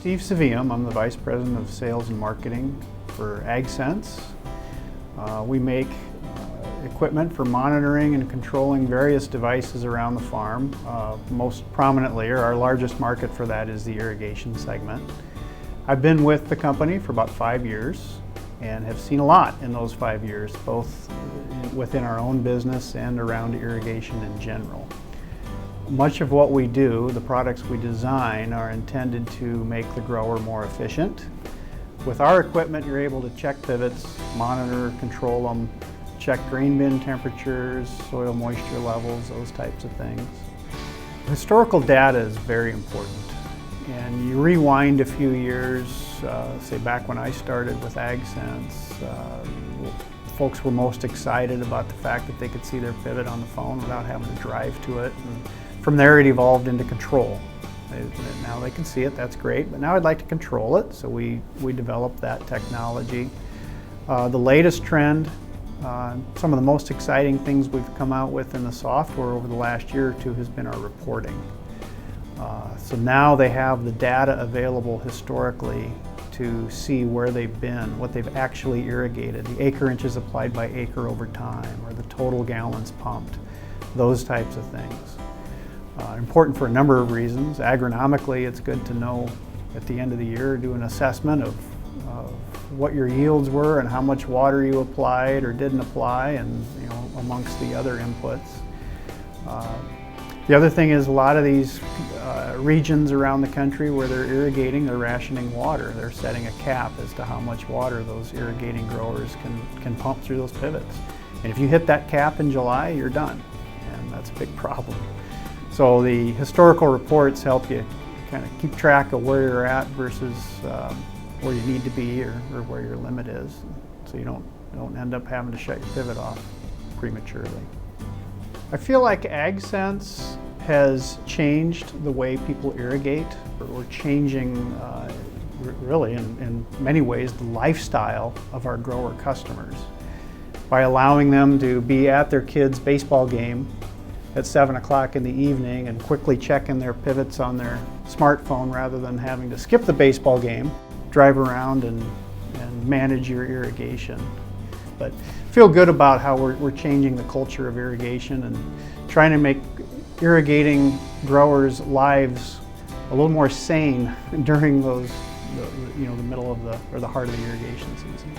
Steve Savium. I'm the Vice President of Sales and Marketing for AgSense. We make equipment for monitoring and controlling various devices around the farm. Most prominently, or our largest market for that, is the irrigation segment. I've been with the company for about 5 years and have seen a lot in those 5 years, both within our own business and around irrigation in general. Much of what we do, the products we design, are intended to make the grower more efficient. With our equipment, you're able to check pivots, monitor, control them, check grain bin temperatures, soil moisture levels, those types of things. Historical data is very important. And you rewind a few years, say back when I started with AgSense, folks were most excited about the fact that they could see their pivot on the phone without having to drive to it. And from there it evolved into control. Now they can see it, that's great, but now I'd like to control it, so we developed that technology. The latest trend, some of the most exciting things we've come out with in the software over the last year or two has been our reporting. So now they have the data available historically to see where they've been, what they've actually irrigated, the acre inches applied by acre over time, or the total gallons pumped, those types of things. Important for a number of reasons. Agronomically, it's good to know at the end of the year, do an assessment of what your yields were and how much water you applied or didn't apply, and amongst the other inputs. The other thing is a lot of these regions around the country where they're irrigating, they're rationing water. They're setting a cap as to how much water those irrigating growers can pump through those pivots. And if you hit that cap in July, you're done, and that's a big problem. So the historical reports help you kind of keep track of where you're at versus where you need to be, or where your limit is, so you don't end up having to shut your pivot off prematurely. I feel like AgSense has changed the way people irrigate. We're changing, really in many ways, the lifestyle of our grower customers by allowing them to be at their kids' baseball game at 7 o'clock in the evening and quickly checking their pivots on their smartphone rather than having to skip the baseball game, drive around and manage your irrigation. But feel good about how we're changing the culture of irrigation and trying to make irrigating growers' lives a little more sane during those, the middle of the heart of the irrigation season.